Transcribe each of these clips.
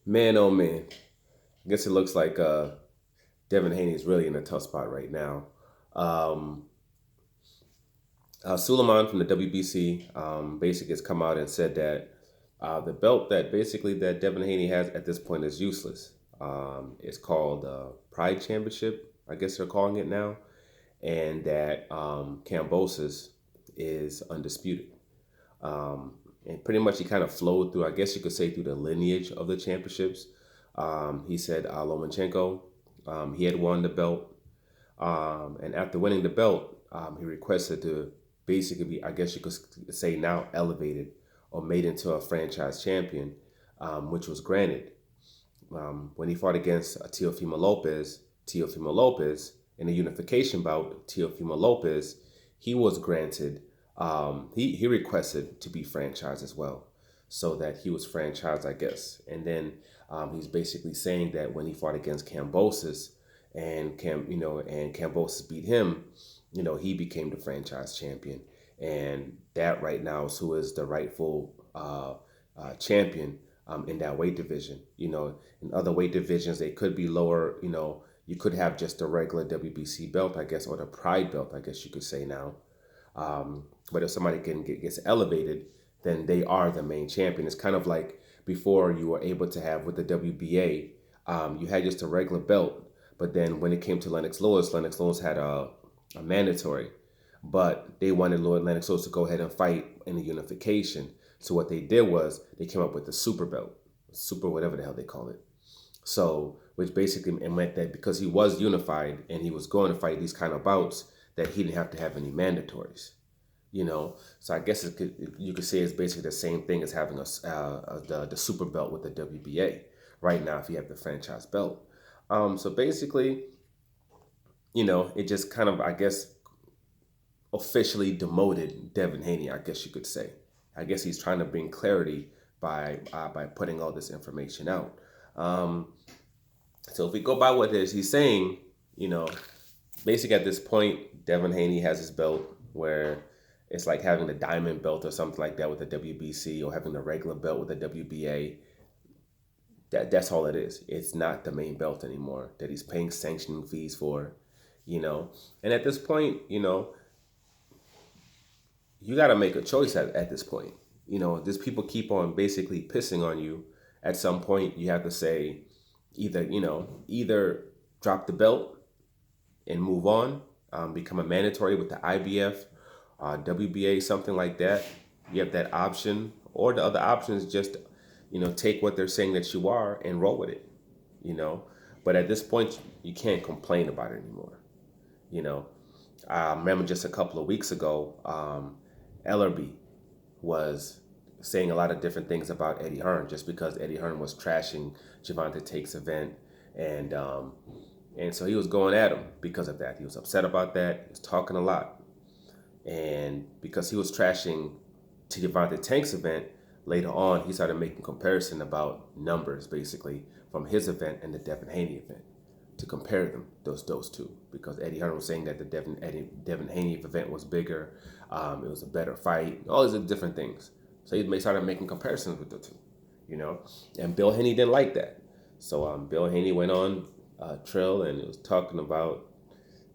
Man, oh man. I guess it looks like Devin Haney is really in a tough spot right now. Um, Suleiman from the WBC basically has come out and said that the belt that basically that Devin Haney has at this point is useless. It's called Pride Championship, I guess they're calling it now, and that Cambosis is undisputed. And pretty much he kind of flowed through, I guess you could say, through the lineage of the championships. He said Lomachenko, he had won the belt. And after winning the belt, he requested to basically be, I guess you could say, now elevated or made into a franchise champion, which was granted. When he fought against Teofimo Lopez in a unification bout, Teofimo Lopez, he was granted, he requested to be franchised as well, so that he was franchised, I guess. And then he's basically saying that when he fought against Cambosis and Cambosis beat him, he became the franchise champion. And that right now is who is the rightful champion in that weight division. In other weight divisions, they could be lower. You could have just a regular WBC belt, I guess, or the Pride belt, I guess you could say now. But if somebody gets elevated, then they are the main champion. It's kind of like before you were able to have with the WBA, you had just a regular belt. But then when it came to Lennox Lewis had a mandatory. But they wanted Lord Lennox Lewis to go ahead and fight in the unification. So what they did was they came up with the super belt, super whatever the hell they call it. So, which basically meant that because he was unified and he was going to fight these kind of bouts, that he didn't have to have any mandatories. So I guess you could say it's basically the same thing as having the super belt with the WBA right now if you have the franchise belt. So basically, it just kind of, I guess, officially demoted Devin Haney, I guess you could say. I guess he's trying to bring clarity by putting all this information out. So if we go by what it is he's saying, basically at this point, Devin Haney has his belt where it's like having the diamond belt or something like that with the WBC or having the regular belt with the WBA. That's all it is. It's not the main belt anymore that he's paying sanctioning fees for, And at this point, you got to make a choice at this point. These people keep on basically pissing on you. At some point, you have to say either drop the belt and move on, become a mandatory with the IBF, WBA, something like that. You have that option, or the other option is just, take what they're saying that you are and roll with it. But at this point, you can't complain about it anymore. I remember just a couple of weeks ago, Ellerby was saying a lot of different things about Eddie Hearn just because Eddie Hearn was trashing Javante Take's event, and so he was going at him because of that. He was upset about that. He was talking a lot, and because he was trashing to Javante Tank's event, later on he started making comparison about numbers basically from his event and the Devin Haney event to compare them those two because Eddie Hearn was saying that the Devin Haney event was bigger, it was a better fight, all these different things. So he started making comparisons with the two, and Bill Haney didn't like that. So Bill Haney went on Trill and was talking about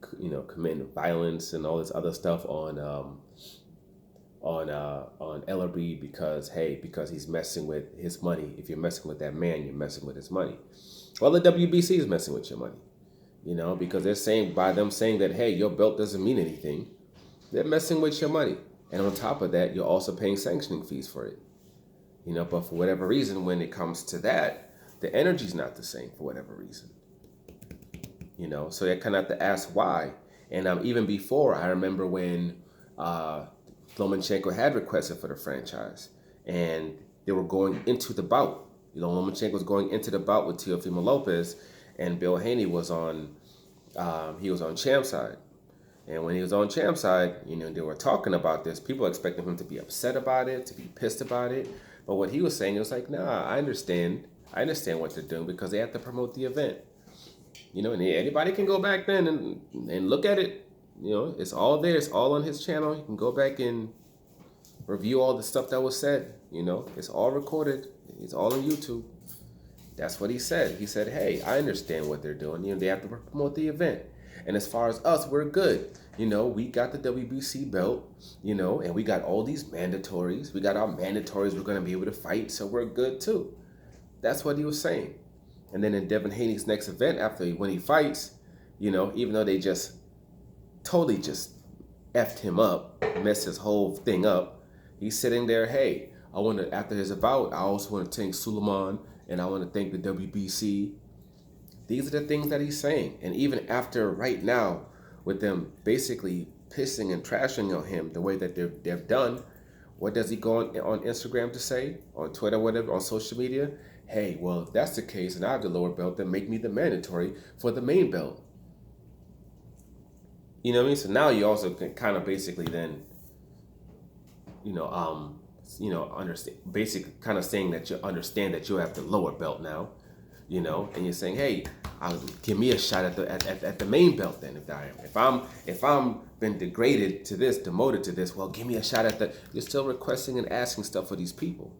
committing violence and all this other stuff on Ellerby because he's messing with his money. If you're messing with that man, you're messing with his money. Well, the WBC is messing with your money, because they're saying by them saying that, hey, your belt doesn't mean anything, they're messing with your money. And on top of that, you're also paying sanctioning fees for it. But for whatever reason, when it comes to that, the energy's not the same for whatever reason. So they kind of have to ask why. And even before, I remember when Lomachenko had requested for the franchise, and they were going into the bout. Lomachenko was going into the bout with Teofimo Lopez, and Bill Haney was on champ side. And when he was on champ side, they were talking about this. People expected him to be upset about it, to be pissed about it. But what he was saying, it was like, nah, I understand. I understand what they're doing because they have to promote the event. And anybody can go back then and look at it. It's all there. It's all on his channel. You can go back and review all the stuff that was said. It's all recorded. It's all on YouTube. That's what he said. He said, hey, I understand what they're doing. They have to promote the event. And as far as us, we're good. We got the WBC belt, and we got all these mandatories. We got our mandatories we're going to be able to fight, so we're good too. That's what he was saying. And then in Devin Haney's next event, when he fights, even though they just totally just effed him up, messed his whole thing up, he's sitting there, hey, after his bout, I also want to thank Suleiman and I want to thank the WBC. These are the things that he's saying. And even after right now, with them basically pissing and trashing on him the way that they've done, what does he go on Instagram to say? On Twitter, whatever, on social media? Hey, well, if that's the case and I have the lower belt, then make me the mandatory for the main belt. You know what I mean? So now you also can kind of basically then, understand, basically kind of saying that you understand that you have the lower belt now, and you're saying, hey, give me a shot at the main belt then. If I'm been degraded to this, demoted to this, well, give me a shot at the. You're still requesting and asking stuff for these people.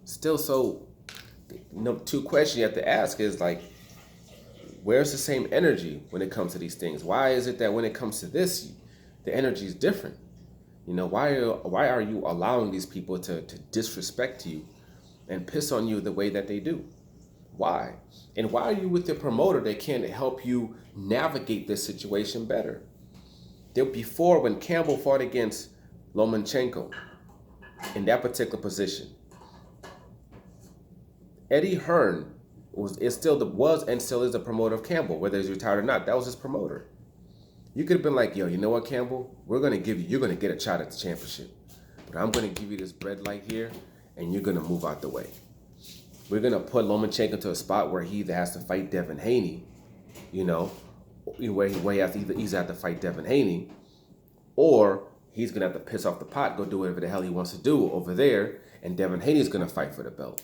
Still, so two questions you have to ask is like, where's the same energy when it comes to these things? Why is it that when it comes to this, the energy is different? Why are you allowing these people to disrespect you and piss on you the way that they do? Why? And why are you with your promoter that can't help you navigate this situation better? Before, when Campbell fought against Lomachenko in that particular position, Eddie Hearn was and still is the promoter of Campbell, whether he's retired or not. That was his promoter. You could have been like, yo, you know what, Campbell? You're going to get a shot at the championship. But I'm going to give you this red light here, and you're going to move out the way. We're going to put Lomachenko to a spot where he either has to fight Devin Haney, where he has to either have to fight Devin Haney, or he's going to have to piss off the pot, go do whatever the hell he wants to do over there, and Devin Haney's going to fight for the belt.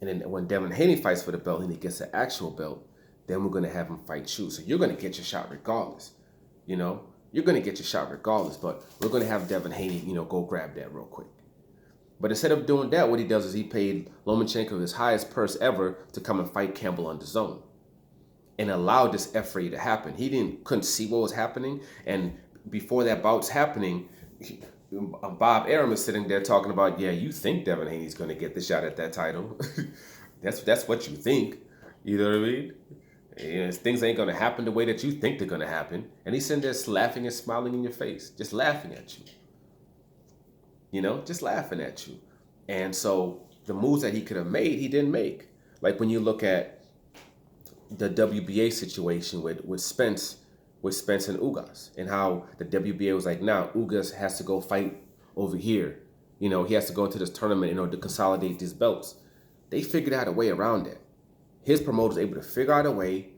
And then when Devin Haney fights for the belt and he gets the actual belt, then we're going to have him fight you. So you're going to get your shot regardless. You're going to get your shot regardless, but we're going to have Devin Haney, go grab that real quick. But instead of doing that, what he does is he paid Lomachenko his highest purse ever to come and fight Campbell on the zone and allowed this F-ray to happen. He couldn't see what was happening. And before that bout's happening, Bob Arum is sitting there talking about, yeah, you think Devin Haney's going to get the shot at that title. That's what you think. You know what I mean? And things ain't going to happen the way that you think they're going to happen. And he's sitting there laughing and smiling in your face, just laughing at you. Just laughing at you. And so the moves that he could have made, he didn't make. Like when you look at the WBA situation with Spence and Ugas, and how the WBA was like, now Ugas has to go fight over here. He has to go into this tournament in order to consolidate these belts. They figured out a way around it. His promoter was able to figure out a way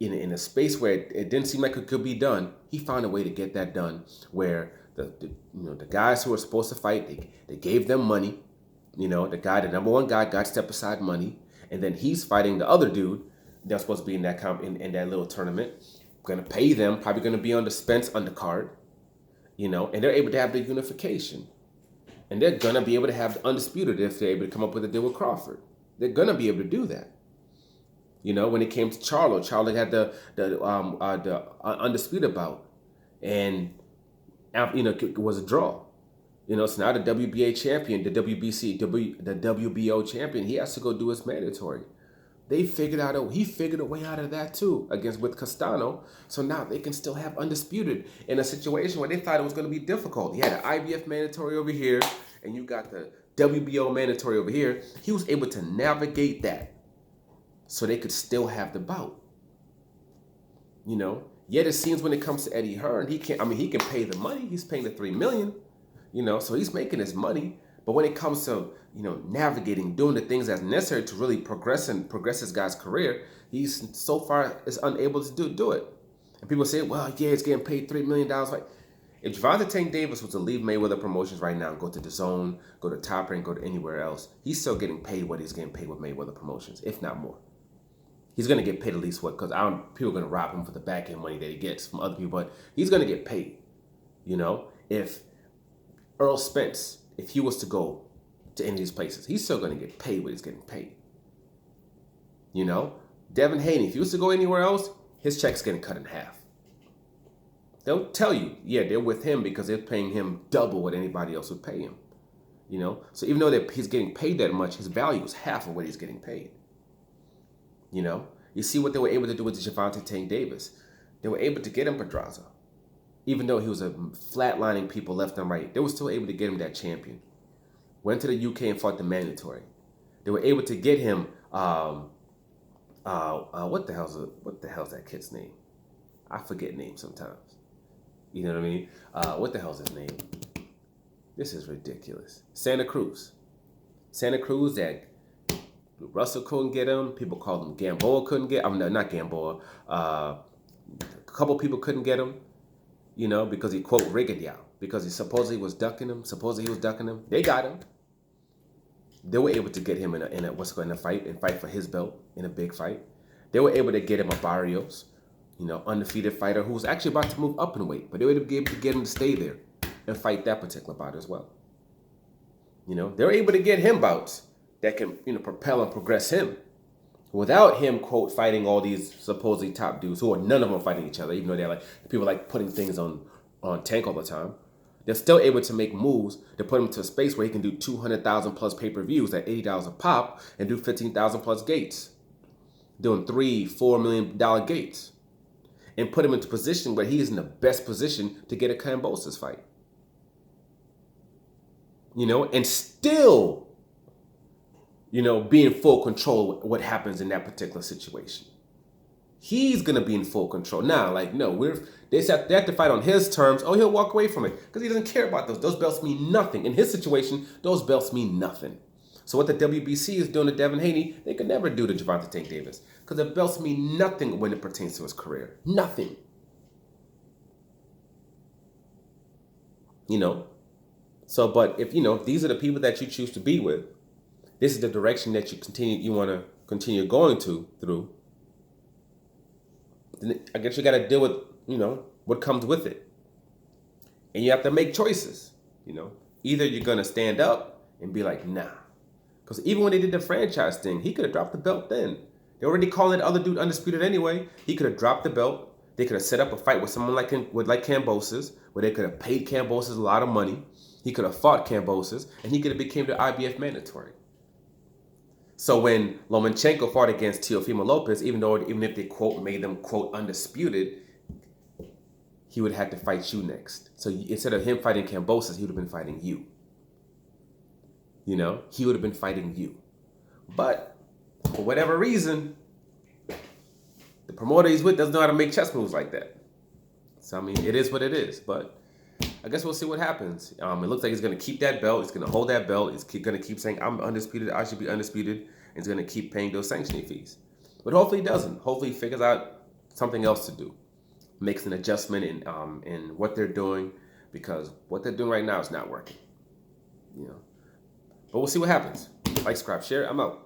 in a space where it didn't seem like it could be done. He found a way to get that done where the guys who were supposed to fight, they gave them money. The number one guy got step aside money, and then he's fighting the other dude that's supposed to be in that in that little tournament. Going to pay them, probably going to be on the Spence undercard, and they're able to have the unification. And they're going to be able to have the undisputed if they're able to come up with a deal with Crawford. They're going to be able to do that. When it came to Charlo had the undisputed bout, and it was a draw. So now the WBA champion, the WBC, the WBO champion, he has to go do his mandatory. He figured a way out of that too with Castano. So now they can still have undisputed in a situation where they thought it was going to be difficult. He had an IBF mandatory over here, and you got the WBO mandatory over here. He was able to navigate that so they could still have the bout. Yet it seems when it comes to Eddie Hearn, he can pay the money. He's paying the $3 million, so he's making his money. But when it comes to, navigating, doing the things that's necessary to really progress this guy's career, he's so far is unable to do it. And people say, well, yeah, it's getting paid $3 million. Like, if Gervonta Tank Davis was to leave Mayweather Promotions right now and go to DAZN, go to Top Rank, go to anywhere else, he's still getting paid what he's getting paid with Mayweather Promotions, if not more. He's going to get paid at least what, because people are going to rob him for the back end money that he gets from other people, but he's going to get paid. If Earl Spence, if he was to go to any of these places. He's still going to get paid what he's getting paid. You know, Devin Haney, if he was to go anywhere else, his check's getting cut in half. They'll tell you, yeah, they're with him because they're paying him double what anybody else would pay him. You know, so even though he's getting paid that much, his value is half of what he's getting paid. You know, you see what they were able to do with Gervonta Tank Davis. They were able to get him Pedraza. Even though he was flatlining people left and right, they were still able to get him that champion. Went to the UK and fought the mandatory. They were able to get him, what the hell's that kid's name? I forget names sometimes. You know what I mean? What the hell's his name? This is ridiculous. Santa Cruz. Santa Cruz that Russell couldn't get him. People called him Gamboa couldn't get him. No, not Gamboa. A couple people couldn't get him, you know, because he, quote, rigged you out. Because he supposedly was ducking him. They got him. They were able to get him in a fight and fight for his belt in a big fight. They were able to get him a Barrios, you know, undefeated fighter who was actually about to move up in weight, but they were able to get him to stay there and fight that particular bout as well. You know, they're able to get him bouts that can, you know, propel and progress him without him, quote, fighting all these supposedly top dudes who are none of them fighting each other, even though they're like people like putting things on Tank all the time. They're still able to make moves to put him to a space where he can do 200,000 plus pay-per-views at $80 a pop and do 15,000 plus gates, doing $3-4 million gates, and put him into a position where he is in the best position to get a Kambosos fight. You know, and still, you know, be in full control of what happens in that particular situation. He's going to be in full control. Now, like, no, they have to fight on his terms. Oh, he'll walk away from it because he doesn't care about those. Those belts mean nothing. In his situation, those belts mean nothing. So what the WBC is doing to Devin Haney, they could never do to Gervonta Tank Davis because the belts mean nothing when it pertains to his career. Nothing. You know? So, but if, you know, these are the people that you choose to be with, this is the direction that you want to continue going through, then I guess you got to deal with, you know, what comes with it. And you have to make choices, you know. Either you're going to stand up and be like, nah. Because even when they did the franchise thing, he could have dropped the belt then. They already calling the other dude undisputed anyway. He could have dropped the belt. They could have set up a fight with someone like Kambosos, where they could have paid Kambosos a lot of money. He could have fought Kambosos, and he could have became the IBF mandatory. So when Lomachenko fought against Teofimo Lopez, even if they, quote, made them, quote, undisputed, he would have had to fight you next. So instead of him fighting Kambosos, he would have been fighting you. You know, he would have been fighting you. But for whatever reason, the promoter he's with doesn't know how to make chess moves like that. So, I mean, it is what it is. But I guess we'll see what happens. It looks like he's going to keep that belt. He's going to hold that belt. He's going to keep saying, I'm undisputed. I should be undisputed. And he's going to keep paying those sanctioning fees. But hopefully he doesn't. Hopefully he figures out something else to do. Makes an adjustment in what they're doing. Because what they're doing right now is not working. You know. But we'll see what happens. Like, subscribe, share. I'm out.